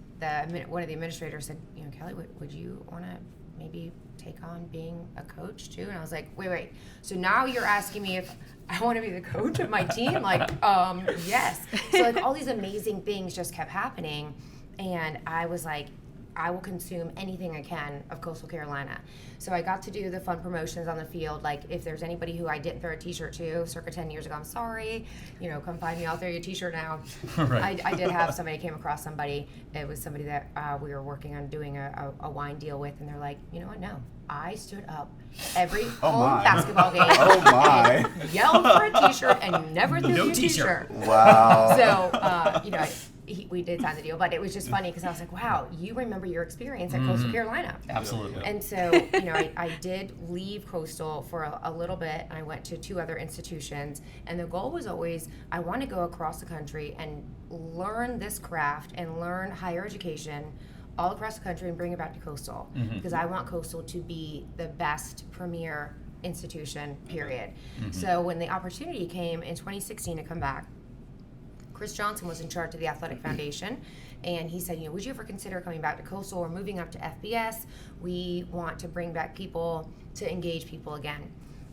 [SPEAKER 3] one of the administrators said, Kelly, would you want to maybe take on being a coach too? And I was like, wait. So now you're asking me if I want to be the coach of my team? Like, yes. So like all these amazing things just kept happening, and I was like, I will consume anything I can of Coastal Carolina. So I got to do the fun promotions on the field. Like if there's anybody who I didn't throw a t-shirt to circa 10 years ago, I'm sorry, come find me, I'll throw you a t-shirt now.
[SPEAKER 1] Right.
[SPEAKER 3] I did have somebody, came across somebody, it was somebody that we were working on doing a wine deal with, and they're like, you know what, no. I stood up every home basketball game and yelled for a t-shirt and never threw you a t-shirt.
[SPEAKER 2] Wow.
[SPEAKER 3] So, we did sign the deal, but it was just funny because I was like, wow, you remember your experience at Coastal Carolina.
[SPEAKER 1] Absolutely.
[SPEAKER 3] And so, I did leave Coastal for a little bit, and I went to 2 other institutions, and the goal was always, I want to go across the country and learn this craft and learn higher education all across the country and bring it back to Coastal, because I want Coastal to be the best premier institution, period. So when the opportunity came in 2016 to come back, Chris Johnson was in charge of the Athletic Foundation, and he said, would you ever consider coming back to Coastal or moving up to FBS? We want to bring back people to engage people again.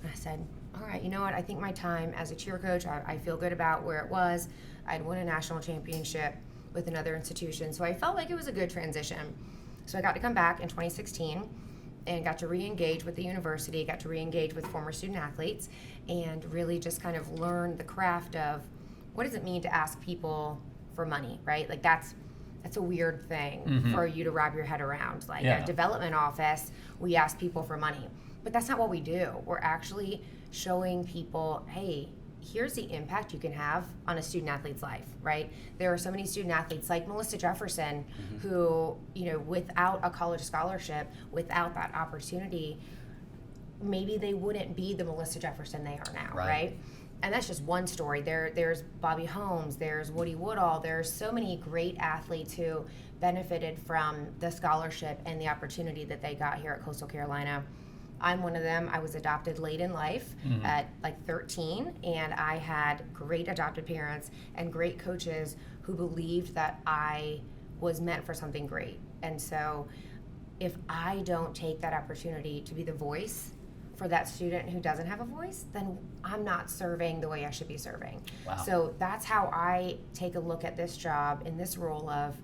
[SPEAKER 3] And I said, all right, you know what? I think my time as a cheer coach, I feel good about where it was. I'd won a national championship with another institution, so I felt like it was a good transition. So I got to come back in 2016 and got to re-engage with the university, got to re-engage with former student athletes, and really just kind of learn the craft of what does it mean to ask people for money, right? Like that's a weird thing for you to wrap your head around. Like a development office, we ask people for money. But that's not what we do. We're actually showing people, hey, here's the impact you can have on a student athlete's life, right? There are so many student athletes like Melissa Jefferson who, without a college scholarship, without that opportunity, maybe they wouldn't be the Melissa Jefferson they are now, right? And that's just one story. There's Bobby Holmes, there's Woody Woodall, there's so many great athletes who benefited from the scholarship and the opportunity that they got here at Coastal Carolina. I'm one of them. I was adopted late in life at like 13, and I had great adopted parents and great coaches who believed that I was meant for something great. And so if I don't take that opportunity to be the voice for that student who doesn't have a voice, then I'm not serving the way I should be serving.
[SPEAKER 1] Wow.
[SPEAKER 3] So that's how I take a look at this job in this role of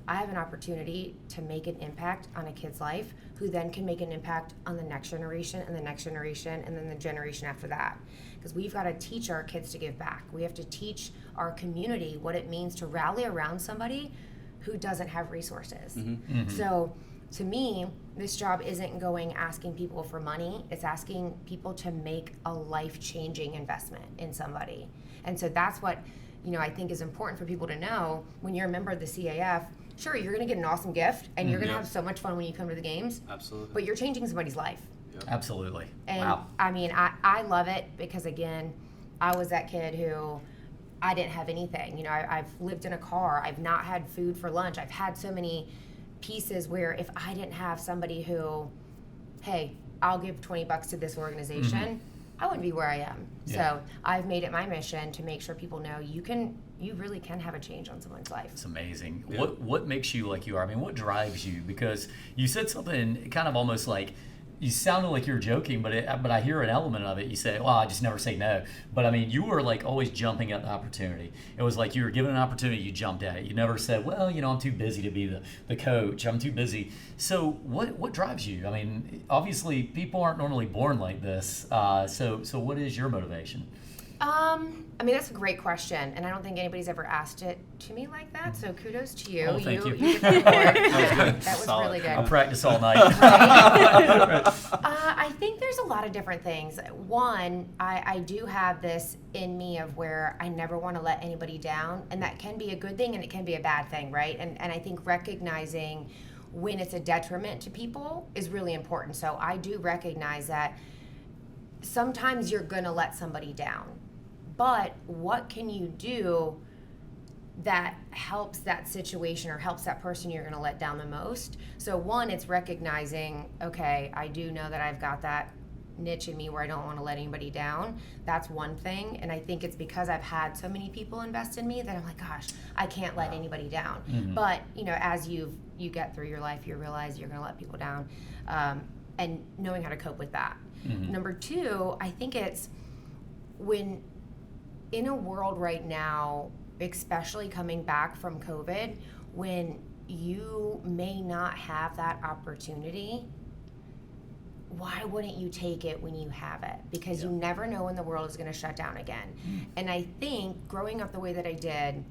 [SPEAKER 3] I have an opportunity to make an impact on a kid's life who then can make an impact on the next generation and the next generation and then the generation after that. Because we've got to teach our kids to give back. We have to teach our community what it means to rally around somebody who doesn't have resources. So to me, this job isn't going asking people for money. It's asking people to make a life-changing investment in somebody. And so that's what I think is important for people to know. When you're a member of the CAF, sure, you're going to get an awesome gift, and you're going to have so much fun when you come to the games.
[SPEAKER 2] Absolutely.
[SPEAKER 3] But you're changing somebody's life.
[SPEAKER 2] Yep.
[SPEAKER 1] Absolutely.
[SPEAKER 3] And
[SPEAKER 1] wow.
[SPEAKER 3] I mean, I love it because, again, I was that kid who I didn't have anything. I've lived in a car. I've not had food for lunch. I've had so many pieces where if I didn't have somebody who, hey, I'll give $20 to this organization, I wouldn't be where I am.
[SPEAKER 1] Yeah.
[SPEAKER 3] So I've made it my mission to make sure people know you really can have a change on someone's life.
[SPEAKER 1] It's amazing.
[SPEAKER 2] Yeah.
[SPEAKER 1] What makes you like you are? I mean, what drives you? Because you said something kind of almost like, you sounded like you were joking, but I hear an element of it. You say, well, I just never say no. But I mean, you were like always jumping at the opportunity. It was like you were given an opportunity, you jumped at it. You never said, well, I'm too busy to be the coach. I'm too busy. So what drives you? I mean, obviously people aren't normally born like this. So what is your motivation?
[SPEAKER 3] I mean, that's a great question, and I don't think anybody's ever asked it to me like that, so kudos to you.
[SPEAKER 1] Oh, thank you.
[SPEAKER 3] You did that good. That was
[SPEAKER 2] Solid.
[SPEAKER 3] really good.
[SPEAKER 1] I practice all night.
[SPEAKER 3] I think there's a lot of different things. One, I do have this in me of where I never want to let anybody down, and that can be a good thing and it can be a bad thing, right? And I think recognizing when it's a detriment to people is really important. So I do recognize that sometimes you're going to let somebody down. But what can you do that helps that situation or helps that person you're going to let down the most? So one, it's recognizing, okay, I do know that I've got that niche in me where I don't want to let anybody down. That's one thing. And I think it's because I've had so many people invest in me that I'm like, gosh, I can't let anybody down. But, as you get through your life, you realize you're going to let people down, and knowing how to cope with that. Number two, I think it's when in a world right now, especially coming back from COVID, when you may not have that opportunity, why wouldn't you take it when you have it? Because you never know when the world is going to shut down again. And I think growing up the way that I did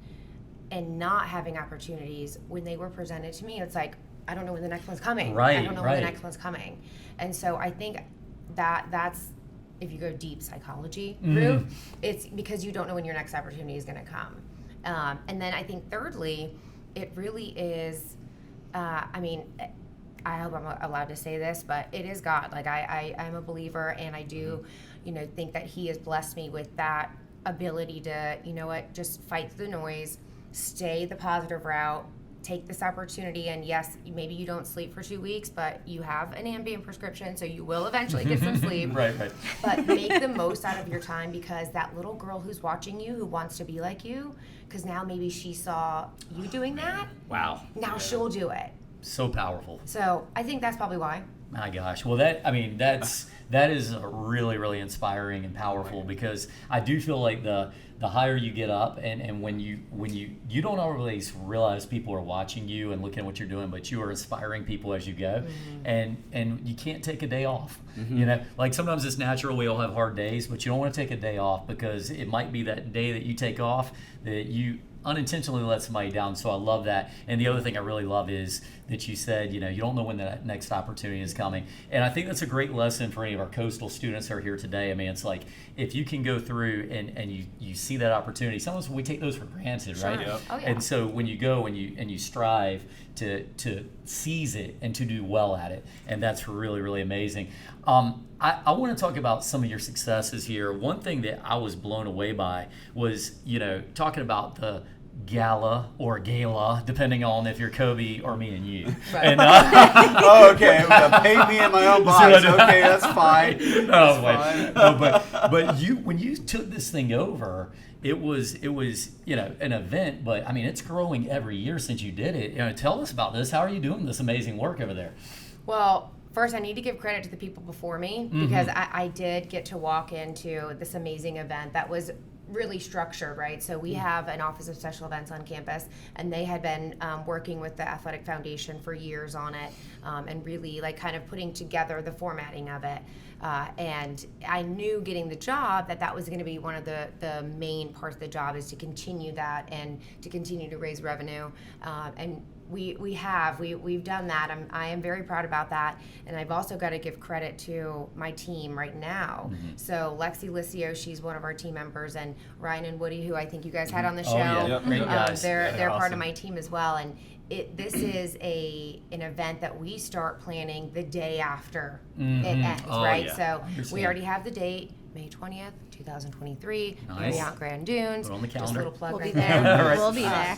[SPEAKER 3] and not having opportunities, when they were presented to me, it's like, I don't know when the next one's coming.
[SPEAKER 1] Right,
[SPEAKER 3] I don't know when the next one's coming. And so I think that's, if you go deep psychology route, it's because you don't know when your next opportunity is going to come. And then I think thirdly, it really is, I hope I'm allowed to say this, but it is God. Like I'm a believer, and I do, think that He has blessed me with that ability to, just fight the noise, stay the positive route, take this opportunity, and yes, maybe you don't sleep for 2 weeks, but you have an Ambien prescription, so you will eventually get some sleep.
[SPEAKER 1] Right.
[SPEAKER 3] But make the most out of your time, because that little girl who's watching you, who wants to be like you, because now maybe she saw you doing that.
[SPEAKER 1] Wow.
[SPEAKER 3] Now she'll do it.
[SPEAKER 1] So powerful.
[SPEAKER 3] So I think that's probably why.
[SPEAKER 1] My gosh. Well, that is really, really inspiring and powerful, because I do feel like the higher you get up, and when you don't always realize people are watching you and looking at what you're doing, but you are inspiring people as you go, and you can't take a day off. You know, like sometimes it's natural, we all have hard days, but you don't want to take a day off, because it might be that day that you take off that you unintentionally let somebody down. So I love that. And the other thing I really love is that you said, you don't know when that next opportunity is coming. And I think that's a great lesson for any of our coastal students who are here today. I mean, it's like, if you can go through and you see that opportunity, sometimes we take those for granted, right?
[SPEAKER 3] Yep. Oh, yeah.
[SPEAKER 1] And so when you go and you strive to seize it and to do well at it, and that's really, really amazing. I want to talk about some of your successes here. One thing that I was blown away by was, talking about the gala or gala, depending on if you're Kobe or me and you.
[SPEAKER 3] Right.
[SPEAKER 1] And,
[SPEAKER 2] Okay, paint me in my own box. Okay, that's fine.
[SPEAKER 1] No, but when you took this thing over, it was an event, but I mean, it's growing every year since you did it. Tell us about this. How are you doing this amazing work over there?
[SPEAKER 3] Well, first, I need to give credit to the people before me, because I did get to walk into this amazing event that was really structured, right? So we have an Office of Special Events on campus, and they had been working with the Athletic Foundation for years on it, and really kind of putting together the formatting of it. And I knew getting the job that was going to be one of the main parts of the job, is to continue that and to continue to raise revenue. And we've done that. I am very proud about that, and I've also got to give credit to my team right now. So Lexi Licio, she's one of our team members, and Ryan and Woody, who I think you guys had on the show.
[SPEAKER 1] Yep. Great guys.
[SPEAKER 3] They're
[SPEAKER 2] awesome.
[SPEAKER 3] part of my team as well, and this is an event that we start planning the day after it ends, right?
[SPEAKER 1] Yeah.
[SPEAKER 3] So we already have the date, May 20th, 2023,
[SPEAKER 1] Nice.
[SPEAKER 3] Marriott Grand Dunes.
[SPEAKER 1] Put on the
[SPEAKER 3] Just a
[SPEAKER 1] calendar.
[SPEAKER 3] little plug
[SPEAKER 4] We'll
[SPEAKER 3] right
[SPEAKER 4] be
[SPEAKER 3] there.
[SPEAKER 4] there.
[SPEAKER 1] Right.
[SPEAKER 4] We'll be there.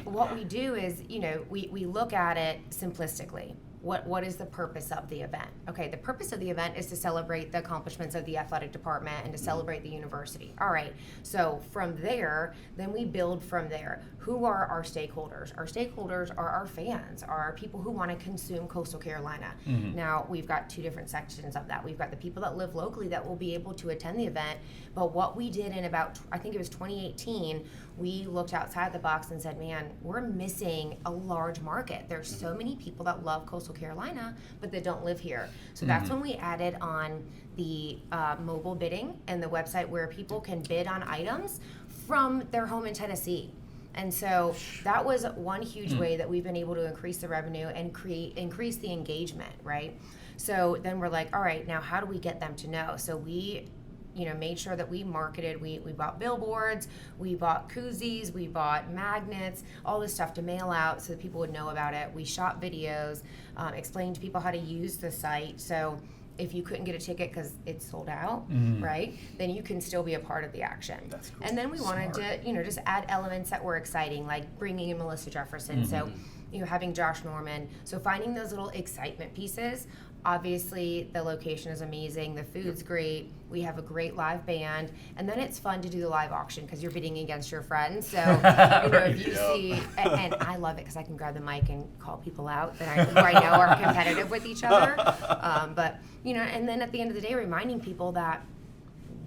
[SPEAKER 3] But what we do is, we look at it simplistically. What is the purpose of the event? Okay, the purpose of the event is to celebrate the accomplishments of the athletic department and to celebrate the university. All right, so from there, then we build from there. Who are our stakeholders? Our stakeholders are our fans, are people who want to consume Coastal Carolina. Now, we've got two different sections of that. We've got the people that live locally that will be able to attend the event, but what we did in I think it was 2018, we looked outside the box and said, man, we're missing a large market. There's so many people that love Coastal Carolina, but they don't live here. So that's when we added on the mobile bidding and the website where people can bid on items from their home in Tennessee. And so that was one huge way that we've been able to increase the revenue and increase the engagement, right? So then we're like, all right, now how do we get them to know? So we made sure that we marketed. We bought billboards, we bought koozies, we bought magnets, all this stuff to mail out so that people would know about it. We shot videos, explained to people how to use the site. So if you couldn't get a ticket because it's sold out, right, then you can still be a part of the action.
[SPEAKER 2] That's cool.
[SPEAKER 3] And then we wanted to, just add elements that were exciting, like bringing in Melissa Jefferson. So, having Josh Norman. So finding those little excitement pieces. Obviously, the location is amazing. The food's great. We have a great live band. And then it's fun to do the live auction because you're bidding against your friends. So, if you see, and I love it because I can grab the mic and call people out who I know are competitive with each other. But, and then at the end of the day, reminding people that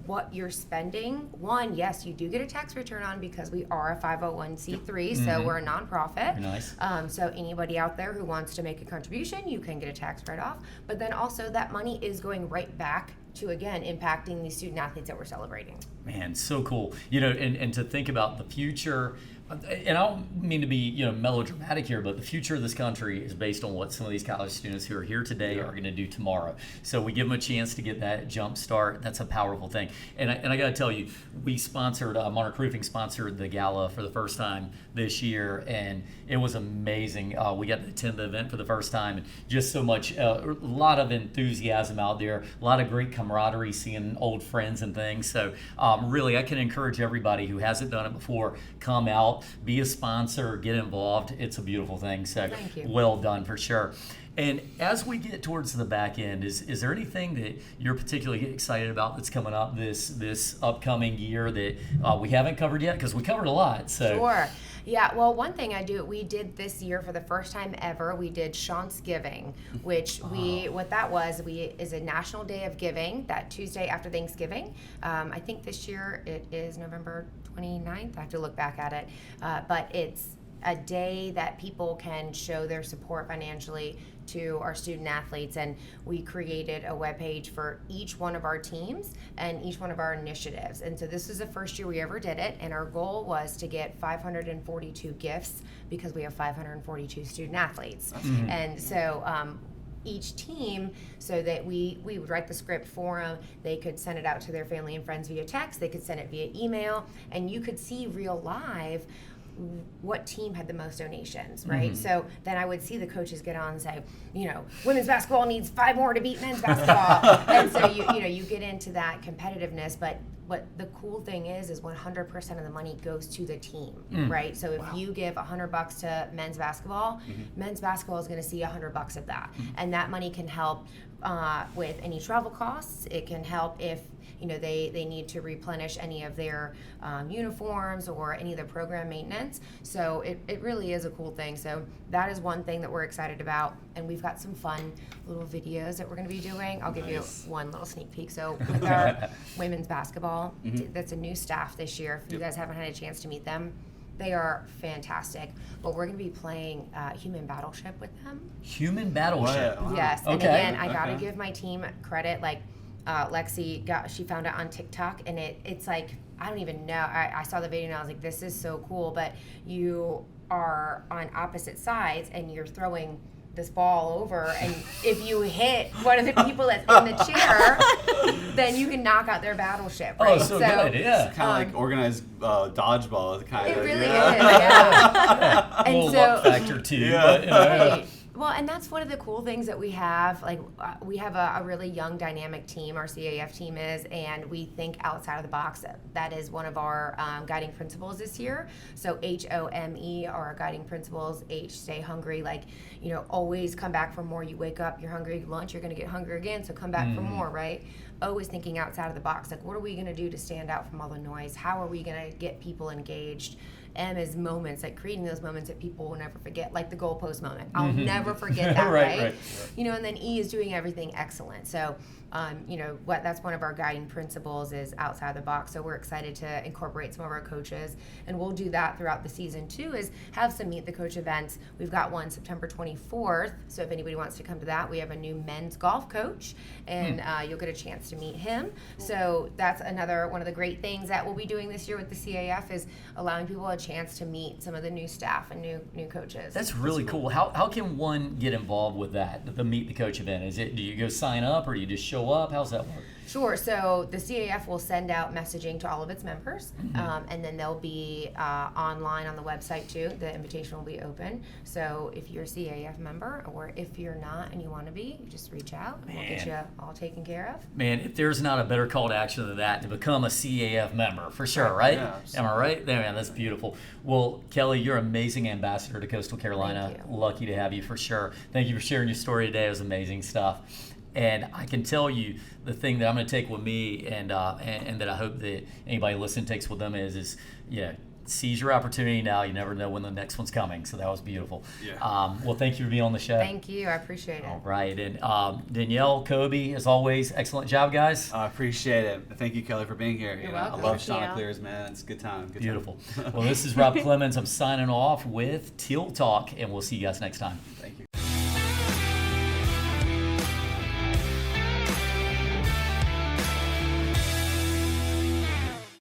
[SPEAKER 3] what you're spending, one, yes, you do get a tax return on because we are a 501c3, so we're a nonprofit.
[SPEAKER 1] Nice.
[SPEAKER 3] So anybody out there who wants to make a contribution, you can get a tax write-off. But then also that money is going right back to, again, impacting these student athletes that we're celebrating.
[SPEAKER 1] Man, so cool. And to think about the future, and I don't mean to be, melodramatic here, but the future of this country is based on what some of these college students who are here today are going to do tomorrow. So we give them a chance to get that jump start. That's a powerful thing. And I got to tell you, we sponsored, Monarch Roofing sponsored the gala for the first time this year, and it was amazing. We got to attend the event for the first time, and just so much, a lot of enthusiasm out there, a lot of great camaraderie, seeing old friends and things. So really, I can encourage everybody who hasn't done it before, come out. out, be a sponsor, get involved. It's a beautiful thing. So
[SPEAKER 3] Thank you.
[SPEAKER 1] well done for sure. And as we get towards the back end, is there anything that you're particularly excited about that's coming up this upcoming year that we haven't covered yet? Because we covered a lot. So.
[SPEAKER 3] Sure. Yeah, well, one thing we did this year for the first time ever, we did Chanticleer, which what that was, is a National Day of Giving, that Tuesday after Thanksgiving. I think this year it is November 29th. I have to look back at it. But it's a day that people can show their support financially to our student athletes, and we created a webpage for each one of our teams and each one of our initiatives. And so this is the first year we ever did it, and our goal was to get 542 gifts because we have 542 student athletes. And so each team, so that we would write the script for them, they could send it out to their family and friends via text, they could send it via email, and you could see real live what team had the most donations, right? So then I would see the coaches get on and say, women's basketball needs 5 more to beat men's basketball. And so you get into that competitiveness, but what the cool thing is 100% of the money goes to the team, right? So if you give $100 to men's basketball is going to see $100 of that, and that money can help with any travel costs. It can help if they need to replenish any of their uniforms or any of the program maintenance. So it really is a cool thing. So that is one thing that we're excited about, and we've got some fun little videos that we're going to be doing. I'll give you one little sneak peek. So with our women's basketball, that's a new staff this year. If you guys haven't had a chance to meet them, they are fantastic. But we're going to be playing Human Battleship with them.
[SPEAKER 1] Human Battleship.
[SPEAKER 2] Wow.
[SPEAKER 3] Yes. And
[SPEAKER 1] Okay.
[SPEAKER 3] again, I got to give my team credit. Like Lexi she found it on TikTok, and it's like, I don't even know. I saw the video and I was like, this is so cool. But you are on opposite sides and you're throwing this ball over, and if you hit one of the people that's in the chair, then you can knock out their battleship, right?
[SPEAKER 1] Oh, so good, yeah.
[SPEAKER 2] Kind of like organized dodgeball, kind
[SPEAKER 3] It
[SPEAKER 2] of.
[SPEAKER 3] really is, yeah. And
[SPEAKER 1] Little
[SPEAKER 3] so,
[SPEAKER 1] luck factor too.
[SPEAKER 2] Yeah.
[SPEAKER 1] But,
[SPEAKER 3] right. Well, and that's one of the cool things that we have. Like, we have a really young, dynamic team, our CAF team is, and we think outside of the box. That is one of our guiding principles this year. So HOME are our guiding principles. H, stay hungry. Like, always come back for more. You wake up, you're hungry. Lunch, you're going to get hungry again, so come back for more, right? Always thinking outside of the box. Like, what are we going to do to stand out from all the noise? How are we going to get people engaged? M is moments, like creating those moments that people will never forget, like the goalpost moment. I'll never forget that, right? And then E is doing everything excellent. So, that's one of our guiding principles is outside the box. So we're excited to incorporate some of our coaches, and we'll do that throughout the season too, is have some Meet the Coach events. We've got one September 24th. So if anybody wants to come to that, we have a new men's golf coach, and you'll get a chance to meet him. So that's another one of the great things that we'll be doing this year with the CAF is allowing people a chance to meet some of the new staff and new coaches.
[SPEAKER 1] That's really cool. How can one get involved with that, the Meet the Coach event? Do you go sign up, or do you just show up? How's that work?
[SPEAKER 3] Sure. So the CAF will send out messaging to all of its members, and then they'll be online on the website too. The invitation will be open. So if you're a CAF member, or if you're not and you want to be, you just reach out, and we'll get you all taken care of.
[SPEAKER 1] Man, if there's not a better call to action than that, to become a CAF member, for sure, right?
[SPEAKER 2] Yeah,
[SPEAKER 1] Am I right? Man, that's beautiful. Well, Kelly, you're an amazing ambassador to Coastal Carolina.
[SPEAKER 3] Thank you.
[SPEAKER 1] Lucky to have you for sure. Thank you for sharing your story today. It was amazing stuff. And I can tell you the thing that I'm going to take with me, and that I hope that anybody listening takes with them is seize your opportunity now. You never know when the next one's coming. So that was beautiful.
[SPEAKER 2] Yeah.
[SPEAKER 1] Well, thank you for being on the show.
[SPEAKER 3] Thank you. I appreciate it.
[SPEAKER 1] All right. And Danielle, Kobe, as always, excellent job, guys.
[SPEAKER 2] I appreciate it. Thank you, Kelly, for being here.
[SPEAKER 3] You're
[SPEAKER 2] I
[SPEAKER 3] welcome.
[SPEAKER 2] love
[SPEAKER 4] Thank you.
[SPEAKER 2] Chanticleers, man. It's a good time.
[SPEAKER 1] Beautiful. Well, this is Rob Clemens. I'm signing off with Teal Talk, and we'll see you guys next time.
[SPEAKER 2] Thank you.